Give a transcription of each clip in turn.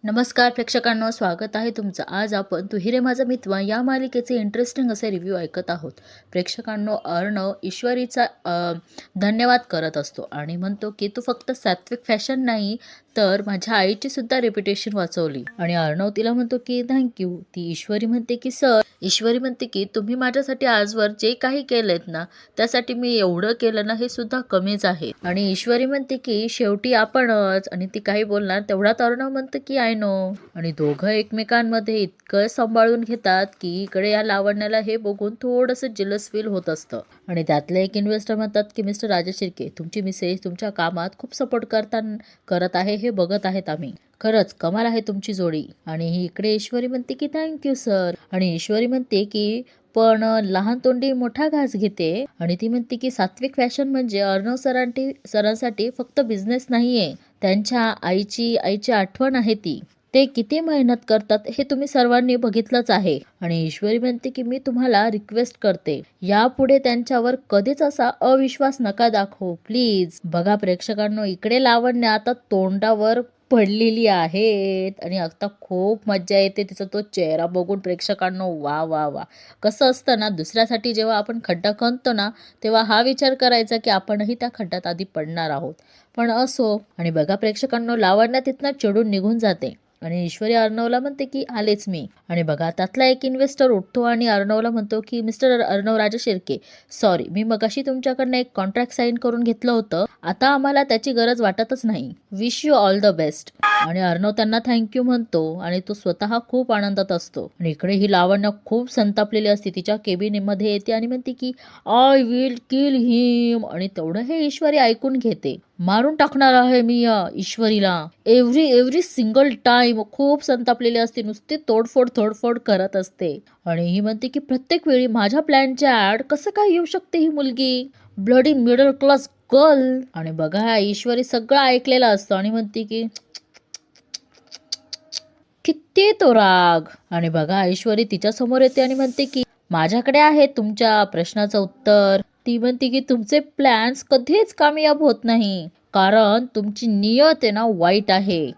नमस्कार प्रेक्षकांनो, स्वागत आहे तुमचं. आज आपण तू हि रे माझा मित्र या मालिकेचे इंटरेस्टिंग असे रिव्ह्यू ऐकत आहोत. प्रेक्षकांनो, अर्णव ईश्वरीचा धन्यवाद करत असतो आणि म्हणतो की तू फक्त सात्विक फॅशन नाही तर माझ्या आईची सुद्धा रेप्युटेशन वाचवली. आणि अर्णव तिला म्हणतो की थँक्यू. ती ईश्वरी म्हणते की सर, ईश्वरी म्हणते की तुम्ही माझ्यासाठी आजवर जे काही केलेत ना त्यासाठी मी एवढं केलं ना हे सुद्धा कमीच आहे. आणि ईश्वरी म्हणते की शेवटी आपणच. आणि ती काही बोलणार तेवढ्यात अर्णव म्हणते की आय नो. आणि दोघं एकमेकांमध्ये इतकं सांभाळून घेतात की इकडे या लावण्याला हे बघून थोडंसं जेलस फील होत असतं. आणि त्यातले एक इन्व्हेस्टर म्हणतात की मिस्टर राजा शिर्के, तुमची मिसेस तुमच्या कामात खूप सपोर्ट करत आहे हे बघत आहेत आम्ही. खरंच कमाल आहे तुमची जोडी. आणि ही इकडे ईश्वरी म्हणते की थँक्यू सर. आणि ईश्वरी म्हणते की पण लहान तोंडी मोठा घास घेते. आणि ती म्हणते की सात्विक फॅशन म्हणजे अर्णव सरांसाठी फक्त बिझनेस नाहीये, त्यांच्या आईची आठवण आहे ती. ते किती मेहनत करतात हे तुम्ही सर्वांनी बघितलंच आहे. आणि ईश्वरी म्हणते की मी तुम्हाला रिक्वेस्ट करते, यापुढे त्यांच्यावर कधीच असा अविश्वास नका दाखवू प्लीज. बघा प्रेक्षकांनो, इकडे लावण्य आता तोंडावर पडलेली आहेत आणि आता खूप मज्जा येते तिचा तो चेहरा बघून. प्रेक्षकांनो, वा वा वा. कसं असतं ना, दुसऱ्यासाठी जेव्हा आपण खड्डा खणतो ना तेव्हा हा विचार करायचा की आपणही त्या खड्ड्यात आधी पडणार आहोत. पण असो. आणि बघा प्रेक्षकांनो, लावण्य तिथनं चिडून निघून जाते आणि ईश्वरी अर्णवला म्हणते की आलेच मी. आणि बघा त्यातला एक इन्व्हेस्टर उठतो आणि अर्णवला म्हणतो की मिस्टर अर्णव राजा शिर्के, सॉरी, मी मगाशी तुमच्याकडनं एक कॉन्ट्रॅक्ट साईन करून घेतलं होतं, आता आम्हाला त्याची गरज वाटतच नाही. Wish you all the best. आणि अर्णव त्यांना थँक्यू म्हणतो आणि तो स्वतः खूप आनंदात असतो. आणि इकडे ही लावण्य खूप संतापलेली असते, तिच्या केबिन मध्ये येते आणि म्हणते की आय विल किल हिम. आणि तेवढं हे ईश्वरी ऐकून घेते. मारून टाकणार आहे मी या ईश्वरीला, एव्हरी सिंगल टाइम. खूप संतापलेली असते, नुसती तोडफोड करत असते. आणि ही म्हणते की प्रत्येक वेळी माझ्या प्लॅनच्या ऍड कसं काय येऊ शकते ही मुलगी, ब्लडी मिडल क्लास गर्ल. आणि बघा ईश्वरी सगळं ऐकलेलं असतं आणि म्हणते की किती तो राग. आणि बघा ईश्वरी तिच्या समोर येते आणि म्हणते की माझ्याकडे आहे तुमच्या प्रश्नाचं उत्तर. ती म्हणते की तुमचे प्लॅन्स कधीच कामयाब होत नाही कारण तुमची नियत आहे ना वाईट आहे.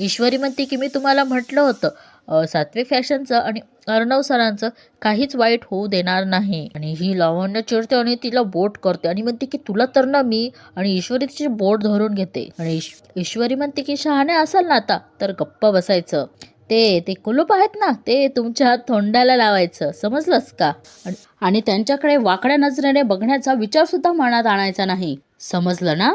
ईश्वरी म्हणते की मी तुम्हाला म्हटलं होतं सात्विक फॅशनचं आणि अर्णव सरांचं काहीच वाईट होऊ देणार नाही. आणि ही लावण्य चिडते आणि तिला बोट करते आणि म्हणते की तुला तर ना मी. आणि ईश्वरी तिची बोट धरून घेते आणि ईश्वरी म्हणते की शहाणे असाल ना आता तर गप्प बसायचं. ते कुलूप आहेत ना ते तुमच्या तोंडाला लावायचं, समजलंस का? आणि त्यांच्याकडे वाकड्या नजरेने बघण्याचा विचार सुद्धा मनात आणायचा नाही, समजलं ना?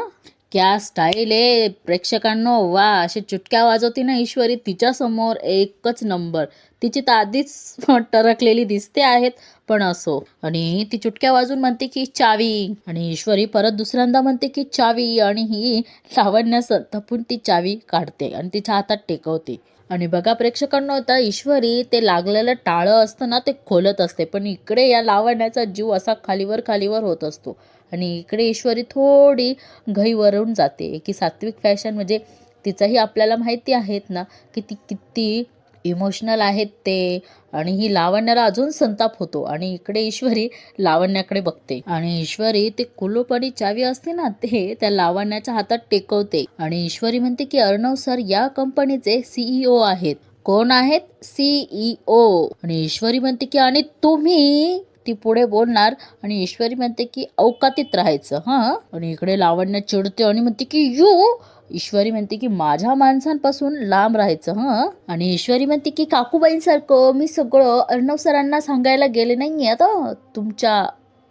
क्या स्टाईल आहे प्रेक्षकांनो, वा. अशी चुटक्या वाजवती ना ईश्वरी तिच्या समोर, एकच नंबर. तिची तर आधीच टरकलेली दिसते आहेत, पण असो. आणि ती चुटक्या वाजून म्हणते की चावी. आणि ईश्वरी परत दुसऱ्यांदा म्हणते की चावी. आणि ही लावण्य संतापून ती चावी काढते आणि तिच्या हातात टेकवते. आणि बघा प्रेक्षकांनो, आता ईश्वरी ते लागलेलं टाळं असतं ना ते खोलत असते, पण इकडे या लावण्याचा जीव असा खालीवर होत असतो. आणि इकडे ईश्वरी थोडी घाईवरून जाते की सात्विक फॅशन म्हणजे तिचाही आपल्याला माहिती आहेत ना की ती किती इमोशनल आहेत ते. आणि ही लावण्याला अजून संताप होतो. आणि इकडे ईश्वरी लावण्याकडे बघते आणि ईश्वरी ते कुलूप आणि चावी असते ना ते त्या लावण्याच्या हातात टेकवते. आणि ईश्वरी म्हणते की अर्णव सर या कंपनीचे सीईओ आहेत. कोण आहेत? सीईओ. आणि ईश्वरी म्हणते की आणि तुम्ही. ती पुढे बोलणार आणि ईश्वरी म्हणते की अवकातीत राहायचं हा. आणि इकडे लावण्य चिडते आणि म्हणते की यू. ईश्वरी म्हणते की माझ्या माणसांपासून लांब राहायचं हं. आणि ईश्वरी म्हणते की काकूबाईंसारखं मी सगळं अर्णव सरांना सांगायला गेले नाहीये, आता तुमच्या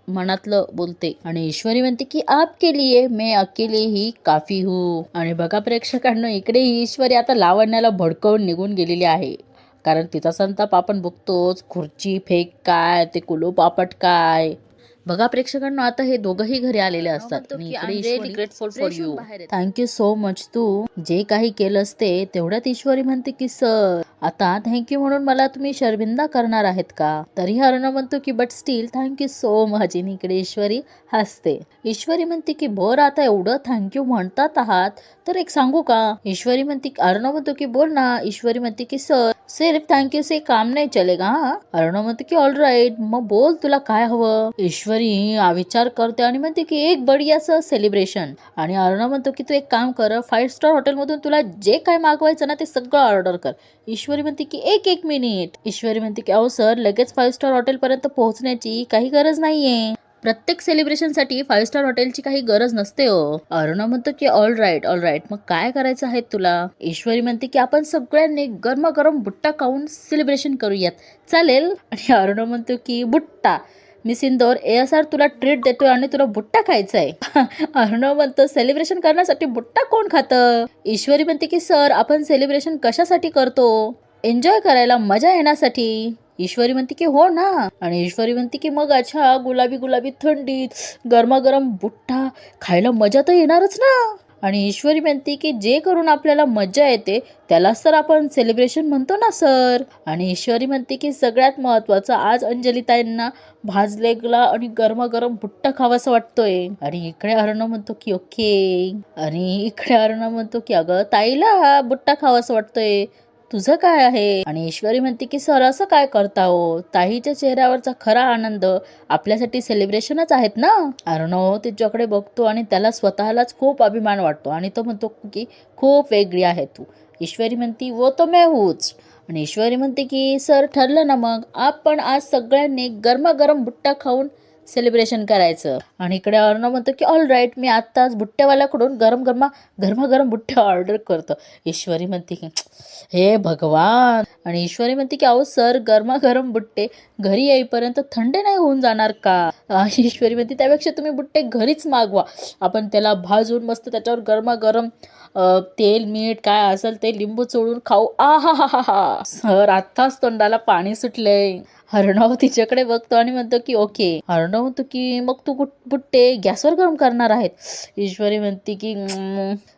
मनातलं बोलते. आणि ईश्वरी म्हणते की आपके लिए मैं अकेले ही काफी हूँ. आणि बघा प्रेक्षकांनो, इकडे ईश्वरी आता लावण्याला भडकवून निघून गेलेली आहे कारण तिचा संताप आपण बघतोच. खुर्ची फेक काय, ते कुलूप आपट काय. बघा प्रेक्षकांनो, आता हे दोघंही घरी आलेले असतात आणि इकडे Ishwari grateful for you, thank you so much, तू जे काही केलंस ते. तेवढ्यात ईश्वरी म्हणते की सर आता थँक्यू म्हणून मला तुम्ही शर्मिंदा करणार आहेत का? तरी अर्णव म्हणतो की but still thank you so much. आणि इकडे ईश्वरी हसते. ईश्वरी म्हणते की बरं आता एवढं थँक्यू म्हणतात आहात तर एक सांगू का? ईश्वरी म्हणते, अर्णव म्हणतो की बोल ना. ईश्वरी म्हणते की सर सिर्फ थँक्यू से काम नाही चलेगा हा. अर्णव म्हणते की ऑल राईट, मग बोल तुला काय हवं. ईश्वरी विचार करते आणि म्हणते की एक बढियाचं सेलिब्रेशन. आणि अर्णव म्हणतो की तू एक काम कर, 5 स्टार हॉटेलमधून तुला जे काय मागवायचं ना ते सगळं ऑर्डर कर. ईश्वरी म्हणते की एक मिनिट. ईश्वरी म्हणते की अहो सर, लगेच 5 स्टार हॉटेल पर्यंत पोहोचण्याची काही गरज नाहीये. प्रत्येक सेलिब्रेशनसाठी 5 स्टार हॉटेलची काही गरज नसते हो. अर्णव म्हणतो की ऑल राईट मग काय करायचं आहे तुला. ईश्वरी म्हणते की आपण सगळ्यांनी गरमागरम बुट्टा खाऊन सेलिब्रेशन करूयात, चालेल. आणि अर्णव म्हणतो की बुट्टा, मी सिंदोर ASR तुला ट्रीट देतोय आणि तुला बुट्टा खायचा आहे. अर्णव म्हणतो सेलिब्रेशन करण्यासाठी बुट्टा कोण खातं. ईश्वरी म्हणते की सर, आपण सेलिब्रेशन कशासाठी करतो, एन्जॉय करायला, मजा येण्यासाठी. ईश्वरी म्हणते की हो ना. आणि ईश्वरी म्हणते की मग अच्छा, गुलाबी गुलाबी थंडीत गरमागरम बुट्टा खायला मजा तर येणारच ना. आणि ईश्वरी म्हणते की जे करून आपल्याला मजा येते त्यालाच तर आपण सेलिब्रेशन म्हणतो ना सर. आणि ईश्वरी म्हणते की सगळ्यात महत्वाचं, आज अंजलीताईंना भाजलेला आणि गरमागरम बुट्टा खावासा वाटतोय. आणि इकडे अर्णव म्हणतो की ओके. आणि इकडे अर्णव म्हणतो की अगं ताईला बुट्टा खावासा वाटतोय, तुझं काय आहे. आणि ईश्वरी म्हणते की सर असं काय करता हो, ताईच्या चेहऱ्यावरचा खरा आनंद आपल्यासाठी सेलिब्रेशनच आहेत ना. अर्णव तिच्याकडे बघतो आणि त्याला स्वतःलाच खूप अभिमान वाटतो आणि तो म्हणतो की खूप वेगळी आहे तू. ईश्वरी म्हणती वो तो मैं हूच. आणि ईश्वरी म्हणते की सर ठरलं ना, मग आपण आज सगळ्यांनी गरमागरम बुट्टा खाऊन सेलिब्रेशन करायचं. आणि इकडे अर्णव म्हणतो की ऑल राईट, मी आत्ताच बुट्ट्यावाल्याकडून गरमागरम बुट्टे ऑर्डर करतो. ईश्वरी म्हणते की हे भगवान. आणि ईश्वरी म्हणते की अहो सर, गरमागरम बुट्टे घरी येईपर्यंत थंड नाही होऊन जाणार का. ईश्वरी म्हणते त्यापेक्षा तुम्ही बुट्टे घरीच मागवा, आपण त्याला भाजून मस्त त्याच्यावर गरमागरम तेल मीठ काय असेल ते लिंबू चोळून खाऊ. हा सर, आत्ताच तोंडाला पाणी सुटलंय. अर्णव तिच्याकडे बघतो आणि म्हणतो की ओके. अर्णव म्हणतो की मग तू बुट्टे गॅसवर गरम करणार आहेत. ईश्वरी म्हणते की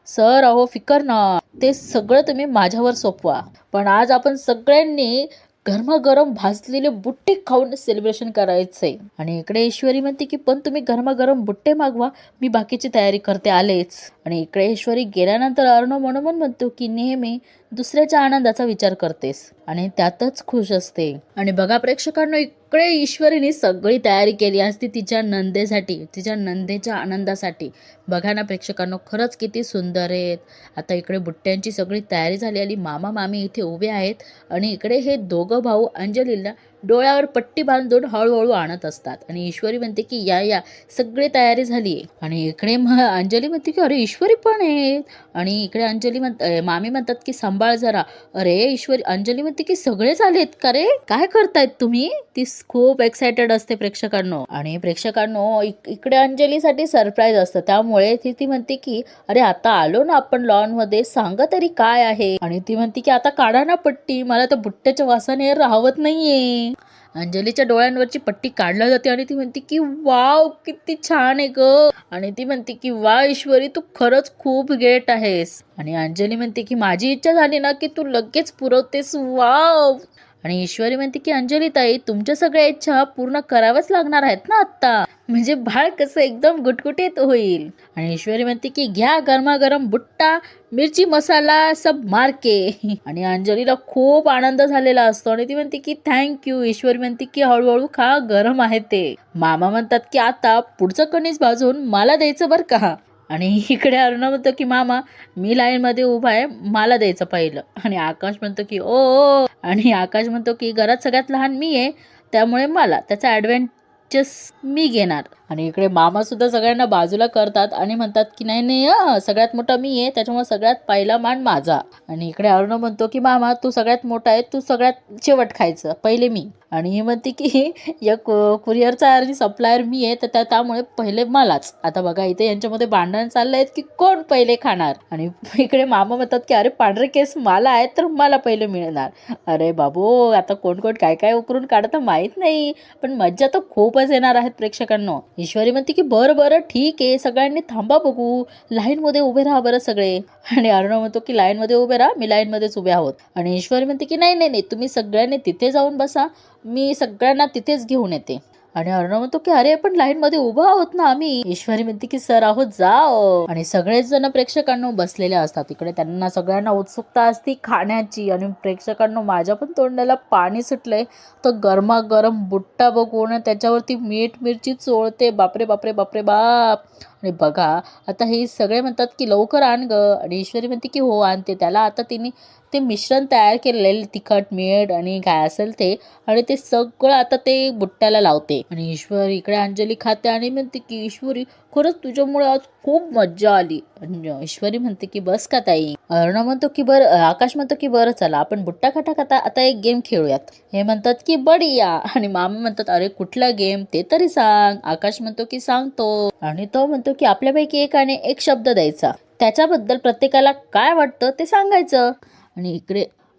सर अहो फिकर ना, ते सगळं तुम्ही माझ्यावर सोपवा, पण आज आपण सगळ्यांनी गरमागरम भाजलेले बुट्टे खाऊन सेलिब्रेशन करायचंय. आणि इकडे ईश्वरी म्हणते की पण तुम्ही गरमागरम बुट्टे मागवा, मी बाकीची तयारी करते आलेच. आणि इकडे ईश्वरी गेल्यानंतर अर्णव म्हणून म्हणतो की नेहमी दुसऱ्याच्या आनंदाचा विचार करतेस आणि त्यातच खुश असते. आणि बघा प्रेक्षकांनो, इकडे ईश्वरीने सगळी तयारी केली असती तिच्या नंदेसाठी, तिच्या नंदेच्या आनंदासाठी. बघा ना प्रेक्षकांनो, खरंच किती सुंदर आहेत. आता इकडे बुट्ट्यांची सगळी तयारी झाली आली, मामा मामी इथे उभे आहेत आणि इकडे हे दोघं भाऊ अंजलीला डोळ्यावर पट्टी बांधून हळूहळू आणत असतात. आणि ईश्वरी म्हणते की या सगळी तयारी झाली. आणि इकडे अंजली म्हणते की अरे ईश्वरी पण आहे. आणि इकडे मामी म्हणतात की सांभाळ जरा. अरे ईश्वरी, अंजली म्हणते की सगळेच आलेत का रे, काय करतायत तुम्ही. ती खूप एक्सायटेड असते प्रेक्षकांनो. आणि प्रेक्षकांनो, इकडे अंजलीसाठी सरप्राईज असतं, त्यामुळे ती म्हणते की अरे आता आलो ना आपण लॉन मध्ये, सांगा तरी काय आहे. आणि ती म्हणते की आता काढा ना पट्टी, मला तर बुट्ट्याच्या वासाने राहवत नाहीये. अंजलीच्या डोळ्यांवरची पट्टी काढल्या जाते आणि ती म्हणते की वाव किती छान आहे ग. आणि ती म्हणते की वा ईश्वरी, तू खरंच खूप ग्रेट आहेस. आणि अंजली म्हणते की माझी इच्छा झाली ना की तू लगेच पुरवतेस, वाव. आणि ईश्वरी म्हणते की अंजली ताई, तुमच्या सगळ्या इच्छा पूर्ण कराव्याच लागणार आहेत ना आता, म्हणजे बाळ कसं एकदम गुटगुटीत होईल. आणि ईश्वरी म्हणते की घ्या गरमागरम बुट्टा, मिरची मसाला सब मारके. आणि अंजलीला खूप आनंद झालेला असतो आणि ती म्हणते की थँक्यू. ईश्वरी म्हणते की हळूहळू खा, गरम आहे ते. मामा म्हणतात की आता पुढचं कणीस भाजून मला द्यायचं बरं का. आणि इकडे अर्णव म्हणतो की मामा, मी लाईन मध्ये उभा आहे, मला द्यायचं पहिलं. आणि आकाश म्हणतो की ओ. आणि आकाश म्हणतो की घरात सगळ्यात लहान मी आहे, त्यामुळे मला त्याचा ॲडव्हान्टेज मी घेणार. आणि इकडे मामा सुद्धा सगळ्यांना बाजूला करतात आणि म्हणतात की नाही सगळ्यात मोठा मी आहे, त्याच्यामुळे सगळ्यात पहिला मान माझा. आणि इकडे अर्णव म्हणतो की मामा तू सगळ्यात मोठा आहे, तू सगळ्यात शेवट खायचं, पहिले मी. आणि ही म्हणते की या कुरिअरचा आणि सप्लायर मी आहे, तर त्यामुळे पहिले मलाच. आता बघा इथे यांच्यामध्ये भांडण चाललंय की कोण पहिले खाणार. आणि इकडे मामा म्हणतात की अरे पांढरे केस मला आहेत तर मला पहिले मिळणार. अरे बाबू, आता कोण काय काय उकरून काढतं माहित नाही, पण मज्जा तर खूपच येणार आहेत प्रेक्षकांनो. ईश्वरी म्हणते की बरं ठीक आहे, सगळ्यांनी थांबा बघू, लाईन मध्ये उभे राहा बरं सगळे. आणि अर्णव म्हणतो की लाईन मध्ये उभे राहा, मी लाईन मध्येच उभे आहोत. आणि ईश्वरी म्हणते की नाही तुम्ही सगळ्यांनी तिथे जाऊन बसा, मी सगळ्यांना तिथेच घेऊन येते. आणि अर्णव म्हणतो की अरे पण लाईन मध्ये उभा आहोत ना आम्ही. ईश्वरी म्हणते की सर आहोत जाओ. आणि सगळेच जण प्रेक्षकांना बसलेले असतात. इकडे त्यांना सगळ्यांना उत्सुकता असते खाण्याची. आणि प्रेक्षकांना माझ्या पण तोंडाला पाणी सुटलंय. तो गरमागरम बुट्टा बघून त्याच्यावरती मीठ मिरची चोळते. बापरे बापरे बापरे बाप. आणि बघा आता हे सगळे म्हणतात की लवकर आण ग. आणि ईश्वरी म्हणते की हो आणते. त्याला आता तिने ते मिश्रण तयार केलेलं तिखट मीठ आणि काय असेल ते, आणि ते सगळं आता ते बुट्ट्याला लावते. आणि ईश्वरी इकडे अंजली खाते आणि म्हणते की ईश्वरी खरंच तुझ्यामुळे आज खूप मज्जा आली. आणि ईश्वरी म्हणते की बस का ताई. अर्णव म्हणतो की बरं, आकाश म्हणतो की बरं चला आपण बुट्टा खाता खाता आता एक गेम खेळूयात. हे म्हणतात की बढिया. आणि मामा म्हणतात अरे कुठला गेम ते तरी सांग. आकाश म्हणतो की सांगतो. आणि तो म्हणतो की आपल्यापैकी एकाने एक शब्द द्यायचा, त्याच्याबद्दल प्रत्येकाला काय वाटतं ते सांगायचं. आणि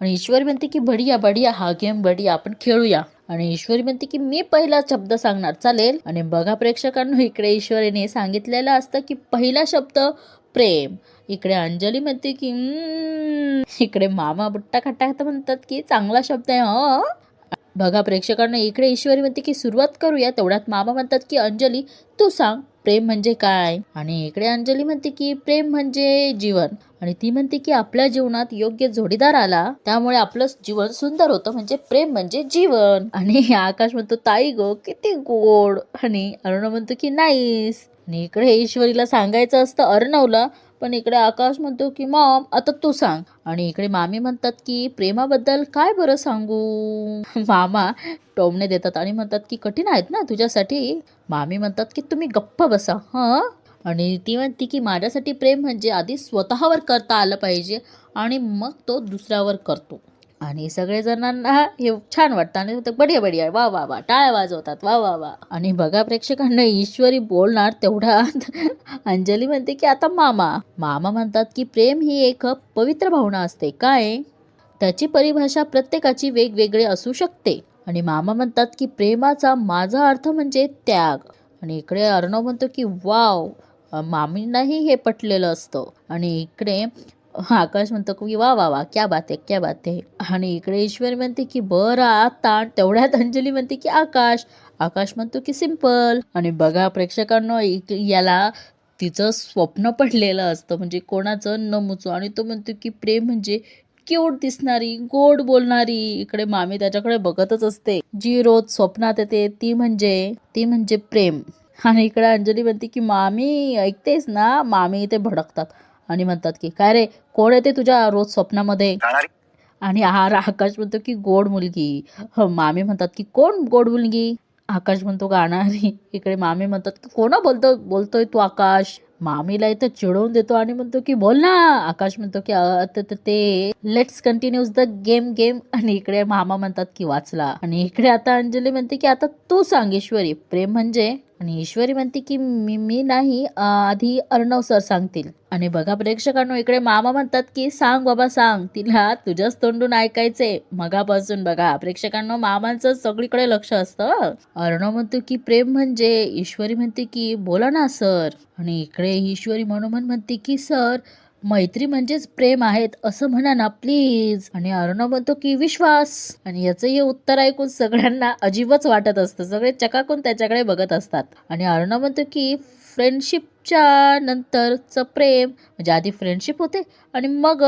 ईश्वरी म्हणते की बढिया बढिया, हा गेम बढिया, आपण खेळूया. आणि ईश्वरी म्हणते की मी पहिला शब्द सांगणार, चालेल. आणि बघा प्रेक्षकांनो इकडे ईश्वरीने सांगितलेलं असतं की पहिला शब्द प्रेम. इकडे अंजली म्हणते की इकडे मामा बुट्टा खट्टा म्हणतात की चांगला शब्द आहे ह. बघा प्रेक्षकांना इकडे ईश्वरी म्हणते की सुरुवात करूया. तेवढ्यात मामा म्हणतात की अंजली तू सांग प्रेम म्हणजे काय. आणि इकडे अंजली म्हणते की प्रेम म्हणजे जीवन. आणि ती म्हणते की आपल्या जीवनात योग्य जोडीदार आला त्यामुळे आपलं जीवन सुंदर होतं, म्हणजे प्रेम म्हणजे जीवन. आणि आकाश म्हणतो ताई गो किती गोड. आणि अर्णव म्हणतो की नाईस. आणि इकडे ईश्वरीला सांगायचं असतं अर्णवला, पण इकडे आकाश म्हणतो की मॉम आता तू सांग. आणि इकडे मामी म्हणतात की प्रेमाबद्दल काय बरं सांगू. मामा टोमणे देतात आणि म्हणतात की कठीण आहेत ना तुझ्यासाठी. मामी म्हणतात की तुम्ही गप्प बसा हं. आणि ती म्हणते की माझ्यासाठी प्रेम म्हणजे आधी स्वतःवर करता आलं पाहिजे आणि मग तो दुसऱ्यावर करतो. आणि सगळेजणांना हे छान वाटतं आणि बढिया बढिया, वा वा वा, टाळ्या वाजवतात, वा वा वा. आणि बघा प्रेक्षकांना ईश्वरी बोलणार तेवढ्यात अंजली म्हणते की आता मामा. मामा म्हणतात की प्रेम ही एक पवित्र भावना असते काय, त्याची परिभाषा प्रत्येकाची वेगवेगळी असू शकते. आणि मामा म्हणतात की प्रेमाचा माझा अर्थ म्हणजे त्याग. आणि इकडे अर्णव म्हणतो की वाव, मामींनाही हे पटलेलं असतं. आणि इकडे आकाश म्हणतो की वा वा वा, क्या बात आहे क्या बात आहे. आणि इकडे ईश्वरी म्हणते की बरं आता. तेवढ्यात अंजली म्हणते की आकाश. आकाश म्हणतो की सिंपल. आणि बघा प्रेक्षकांनो याला तिचं स्वप्न पडलेलं असतं, म्हणजे कोणाचं नमुचं. आणि तो म्हणतो की प्रेम म्हणजे क्यूट दिसणारी गोड बोलणारी. इकडे मामी त्याच्याकडे बघतच असते, जी रोज स्वप्नात येते ती म्हणजे प्रेम. आणि इकडे अंजली म्हणते की मामी ऐकतेस ना. मामी इथे भडकतात आणि म्हणतात की काय रे कोण येते तुझ्या रोज स्वप्नामध्ये. आणि आकाश म्हणतो की गोड मुलगी. मामी म्हणतात की कोण गोड मुलगी. आकाश म्हणतो गाणारी. इकडे मामी म्हणतात की कोण बोलतोय तू आकाश. मामीला इथं चिडवून देतो आणि म्हणतो की बोल ना. आकाश म्हणतो की ते लेट्स कंटिन्यू द गेम. आणि इकडे मामा म्हणतात की वाचला. आणि इकडे आता अंजली म्हणते की आता तू सांग ईश्वरी प्रेम म्हणजे. आणि ईश्वरी म्हणते की मी नाही, आधी अर्णव सर सांगतील. आणि बघा प्रेक्षकांनो इकडे मामा म्हणतात की सांग बाबा सांग, तिला तुझ्याच तोंडून ऐकायचे. मगापासून बघा प्रेक्षकांनो मामांचं सगळीकडे लक्ष असतं. अर्णव म्हणतो की प्रेम म्हणजे. ईश्वरी म्हणते की बोला ना सर. आणि इकडे ईश्वरी मनोमन म्हणते की सर मैत्री म्हणजेच प्रेम आहेत असं म्हणा ना प्लीज. आणि अर्णव म्हणतो की विश्वास. आणि याचं हे उत्तर ऐकून सगळ्यांना अजीबच वाटत असतं. सगळे चकाकून त्याच्याकडे बघत असतात. आणि अर्णव म्हणतो की फ्रेंडशिपच्या नंतरचं प्रेम, म्हणजे आधी फ्रेंडशिप होते आणि मग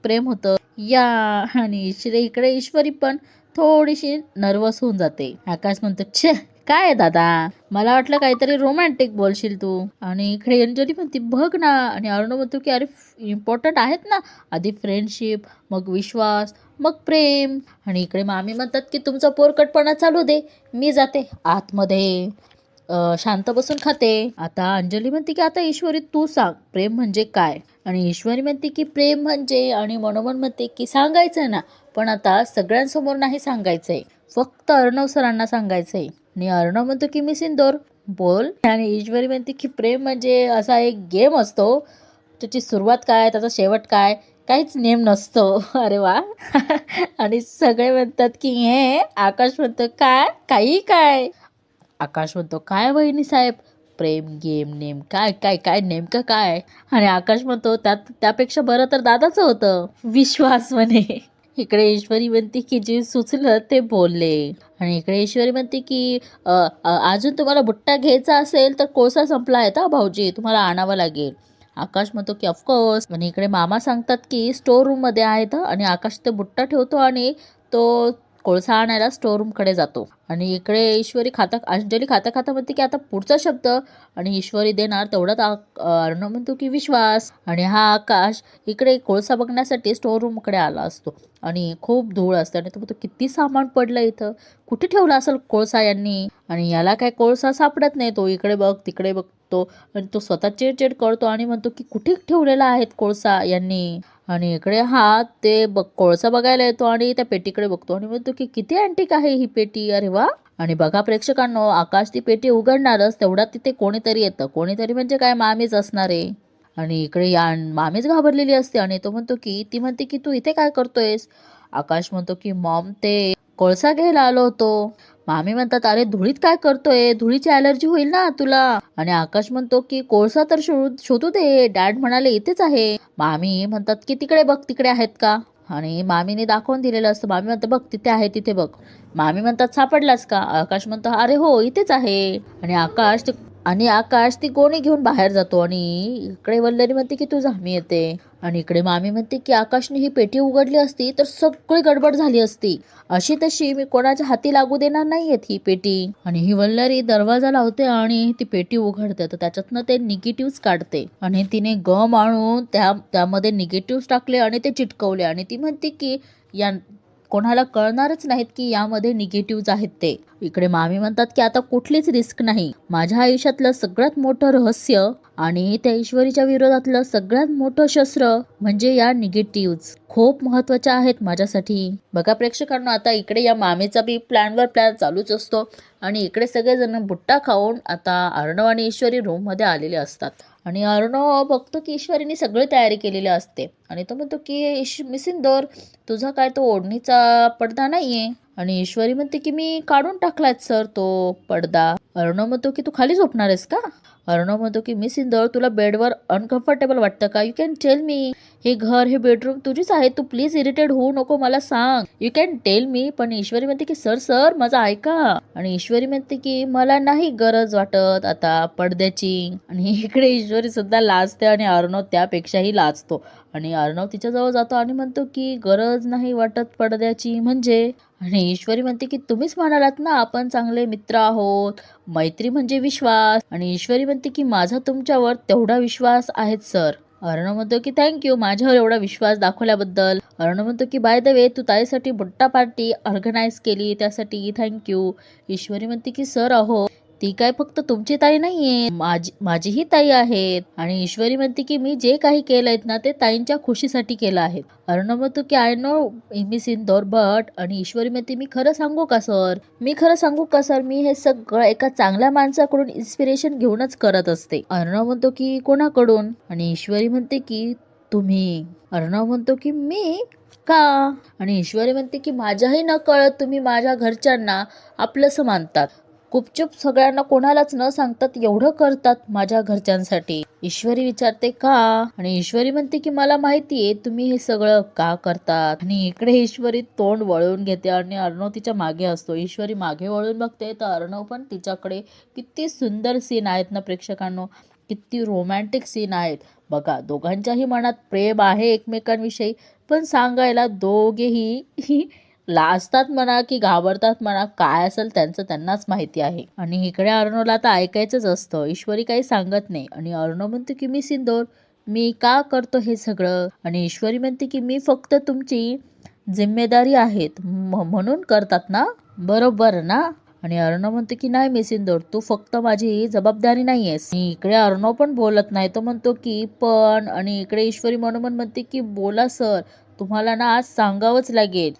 प्रेम होतं या. आणि इकडे ईश्वरी पण थोडीशी नर्वस होऊन जाते. आकाश म्हणतो छे काय दादा, मला वाटलं काहीतरी रोमॅन्टिक बोलशील तू. आणि इकडे अंजली म्हणते बघ ना. आणि अर्णव म्हणतो की अरे इम्पॉर्टंट आहेत ना, आधी फ्रेंडशिप मग विश्वास मग प्रेम. आणि इकडे मामी म्हणतात की तुमचा पोरकटपणा चालू दे, मी जाते आतमध्ये शांत बसून खाते. आता अंजली म्हणते की आता ईश्वरी तू सांग प्रेम म्हणजे काय. आणि ईश्वरी म्हणते की प्रेम म्हणजे. आणि मनोमन म्हणते की सांगायचं ना, पण आता सगळ्यांसमोर नाही सांगायचंय, फक्त अर्णव सरांना सांगायचंय. आणि अर्णव म्हणतो की मी सिंदूर बोल. आणि ईश्वरी म्हणते की प्रेम म्हणजे असा एक गेम असतो, त्याची सुरुवात काय त्याचा शेवट काय काहीच नेम नसतो. अरे वा. आणि सगळे म्हणतात की हे. आकाश म्हणतो काय काही काय. आकाश म्हणतो काय वहिनी साहेब, प्रेम गेम नेम काय काय काय नेमकं काय. आणि आकाश म्हणतो त्यापेक्षा बरं तर दादाचं होतं विश्वास म्हणे. इकडे ईश्वरी म्हणते की जे सुचलं ते बोलले. आणि इकडे ईश्वरी म्हणते की अजून तुम्हाला बुट्टा घ्यायचा असेल तर कोळसा संपला आहे का भाऊजी, तुम्हाला आणावं लागेल. आकाश म्हणतो की ऑफकोर्स. आणि इकडे मामा सांगतात की स्टोर रूम मध्ये आहेत आणि आकाश ते बुट्टा ठेवतो आणि तो कोळसा आणायला स्टोर रूम कडे जातो. आणि इकडे ईश्वरी अंजली खाता खाता म्हणते की आता पुढचा शब्द. आणि ईश्वरी देणार तेवढ्यात अर्णव म्हणतो की विश्वास. आणि हा आकाश इकडे कोळसा बघण्यासाठी स्टोर रूम कडे आला असतो आणि खूप धूळ असते आणि तो म्हणतो किती सामान पडलं इथं, कुठे ठेवला असेल कोळसा यांनी. आणि याला काय कोळसा सापडत नाही. तो इकडे बघ तिकडे बघतो आणि तो स्वतः चिडचिड करतो आणि म्हणतो की कुठे ठेवलेला आहे कोळसा यांनी. आणि इकडे हा ते कोळसा बघायला येतो आणि त्या पेटीकडे बघतो आणि म्हणतो की किती अँटिक आहे ही पेटी, अरे वा. आणि बघा प्रेक्षकांनो, आकाश ती पेटी उघडणारच तेवढ्यात तिथे कोणीतरी येतं. कोणीतरी म्हणजे काय, मामीच असणार आहे. आणि इकडे या मामीच घाबरलेली असते आणि तो म्हणतो की ती म्हणते की तू इथे काय करतोयस. आकाश म्हणतो की मॉम ते कोळसा घ्यायला आलो होतो. मामी म्हणतात अरे धुळीत काय करतोय, धुळीची ॲलर्जी होईल ना तुला. आणि आकाश म्हणतो की कोळसा तर शोधू दे, डॅड म्हणाले इथेच आहे. मामी म्हणतात की तिकडे बघ, तिकडे आहेत का. आणि मामीने दाखवून दिलेलं असतं. मामी म्हणतात बघ तिथे आहे, तिथे बघ. मामी म्हणतात सापडलास का. आकाश म्हणतो अरे हो इथेच आहे. आणि आकाश ती गोणी घेऊन बाहेर जातो आणि इकडे वल्लरी म्हणते की तू जा मी येते. आणि इकडे मामी म्हणते की आकाशने ही पेटी उघडली असती तर सगळी गडबड झाली असती. अशी तशी मी कोणाच्या हाती लागू देणार नाहीयेत ही पेटी. आणि ही वल्लरी दरवाजा लावते आणि ती पेटी उघडते तर त्याच्यातनं ते निगेटिव्ह काढते आणि तिने गम आणून त्यामध्ये निगेटिव्ह टाकले आणि ते चिटकवले. आणि ती म्हणते की या कोणाला कळणारच नाहीत की यामध्ये निगेटिव्ह आहेत ते. इकडे मामी म्हणतात की आता कुठलीच रिस्क नाही. माझ्या आयुष्यातलं सगळ्यात मोठं रहस्य आणि त्या ईश्वरीच्या विरोधातलं सगळ्यात मोठं शस्त्र म्हणजे या निगेटिव्ह खूप महत्वाच्या आहेत माझ्यासाठी. बघा प्रेक्षकांना, आता इकडे या मामीचा बी प्लॅन चालूच असतो आणि इकडे सगळेजण बुट्टा खाऊन आता अर्णव आणि ईश्वरी रूम मध्ये आलेले असतात. आणि अर्णव बघतो की ईश्वरीने सगळी तयारी केलेली असते आणि तो म्हणतो की मिसिंदोर तुझा काय तो ओढणीचा पडदा नाहीये. आणि ईश्वरी म्हणते की मी काढून टाकलाय सर तो पडदा. अर्णव म्हणतो की तू खाली झोपणार आहेस का. अर्णव म्हणतो की मिस इंदौर तुला बेडवर अनकम्फर्टेबल वाटतं का, यू कॅन टेल मी. हे घर हे बेडरूम तुझीच आहे, तू प्लीज इरिटेट होऊ नको, मला सांग, यू कॅन टेल मी. पण ईश्वरी म्हणते की सर सर माझं ऐका. आणि ईश्वरी म्हणते की मला नाही गरज वाटत आता पडद्याची. आणि इकडे ईश्वरी सुद्धा लाजते आणि अर्णव त्यापेक्षाही लाजतो. आणि अर्णव तिच्याजवळ जातो आणि म्हणतो की गरज नाही वाटत पडद्याची म्हणजे. आणि ईश्वरी म्हणते की तुम्हीच म्हणालात ना आपण चांगले मित्र आहोत, मैत्री म्हणजे विश्वास. आणि ईश्वरी म्हणते की माझा तुमच्यावर तेवढा विश्वास आहेच सर. अर्णव म्हणतो की थँक्यू माझ्यावर एवढा विश्वास दाखवल्याबद्दल. अर्णव म्हणतो की बाय द वे तू ताईसाठी बुट्टा पार्टी ऑर्गनाईज केली त्यासाठी थँक्यू. ईश्वरी म्हणते की सर अहो ती काय फक्त तुमची ताई नाहीये, माझीही ताई आहेत. आणि ईश्वरी म्हणते की मी जे काही केलंय ना ते ताईंच्या खुशीसाठी केलं आहे. अर्णव म्हणतो की I know miss Indore but. आणि ईश्वरी म्हणते मी खरं सांगू का सर, मी हे सगळं एका चांगल्या माणसाकडून इन्स्पिरेशन घेऊनच करत असते. अर्णव म्हणतो की कोणाकडून. आणि ईश्वरी म्हणते की तुम्ही. अर्णव म्हणतो की मी का. आणि ईश्वरी म्हणते की माझ्याही न कळत तुम्ही माझ्या घरच्यांना आपलंसं मानतात, गुपचूप सगळ्यांना कोणालाच न सांगतात एवढं करतात माझ्या घरच्यांसाठी. ईश्वरी विचारते का. आणि ईश्वरी म्हणते की मला माहितीये तुम्ही हे सगळं का करतात. आणि इकडे ईश्वरी तोंड वळून घेते आणि अर्णव तिच्या मागे असतो. ईश्वरी मागे वळून बघते तर अर्णव पण तिच्याकडे. किती सुंदर सीन आहेत ना प्रेक्षकांनो, किती रोमॅन्टिक सीन आहेत बघा. दोघांच्याही मनात प्रेम आहे एकमेकांविषयी, पण सांगायला दोघेही लाजतात म्हणा की घाबरतात म्हणा, काय असेल त्यांचं त्यांनाच माहिती आहे. आणि इकडे अर्णवला आता ऐकायचंच असतं. ईश्वरी काही सांगत नाही आणि अर्णव म्हणते की मी सिंदूर मी का करतो हे सगळं. आणि ईश्वरी म्हणते की मी फक्त तुमची जिम्मेदारी आहेत म्हणून करतात ना, बरोबर ना. आणि अर्णव म्हणतो की नाही मी सिंदूर तू फक्त माझी जबाबदारी नाहीयेस. आणि इकडे अर्णव पण बोलत नाही, तो म्हणतो की पण. आणि इकडे ईश्वरी मनोमन म्हणते की बोला सर, तुम्हाला ना आज सांगावंच लागेल,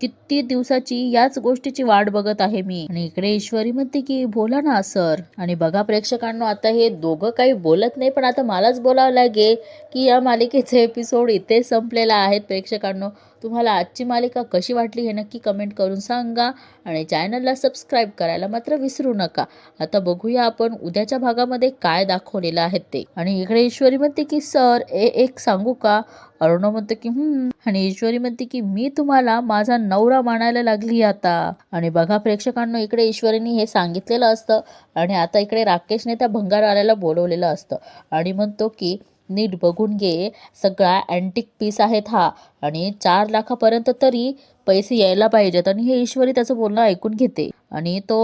किती दिवसाची याच गोष्टीची वाट बघत आहे मी. आणि इकडे ईश्वरी म्हणते की बोला ना सर. आणि बघा प्रेक्षकांनो, आता हे दोघं काही बोलत नाही पण आता मलाच बोलावं लागेल की या मालिकेचे एपिसोड इथे संपलेला आहेत प्रेक्षकांनो. तुम्हाला आजची मालिका कशी वाटली हे नक्की कमेंट करून सांगा आणि चॅनलला सबस्क्राईब करायला मात्र विसरू नका. आता बघूया आपण उद्याच्या भागामध्ये काय दाखवलेलं आहे ते. आणि इकडे ईश्वरी म्हणते की सर एक सांगू का? अरुणव म्हणतो की आणि ईश्वरी म्हणते की मी तुम्हाला माझा नवरा मानायला लागली आता. आणि बघा प्रेक्षकांना, इकडे ईश्वरीने हे सांगितलेलं असतं आणि आता इकडे राकेशने त्या भंगारवाल्याला बोलवलेलं असतं आणि म्हणतो की नीट बघून घे, सगळा अँटिक पीस आहेत हा आणि 4 लाखापर्यंत तरी पैसे यायला पाहिजेत. आणि हे ईश्वरी त्याचं बोलणं ऐकून घेते आणि तो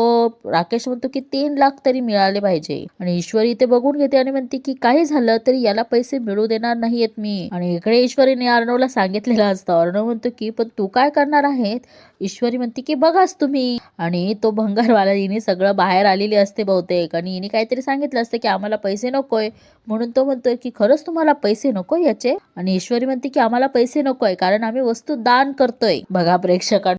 राकेश म्हणतो की 3 लाख तरी मिळाले पाहिजे. आणि ईश्वरी ते बघून घेते आणि म्हणते की काही झालं तरी याला पैसे मिळू देणार नाहीयेत मी. आणि इकडे ईश्वरीने अर्णवला सांगितलेलं असतं. अर्णव म्हणतो की पण तू काय करणार आहेत? ईश्वरी म्हणते की बघाच तुम्ही. आणि तो भंगारवाला हिने सगळं बाहेर आलेली असते बहुतेक आणि हिने काहीतरी सांगितलं असतं की आम्हाला पैसे नकोय, म्हणून तो म्हणतोय की खरंच तुम्हाला पैसे नको याचे? आणि ईश्वरी म्हणते की आम्हाला पैसे नकोय कारण आम्ही वस्तू दान करतोय. बघा प्रेक्षकांना,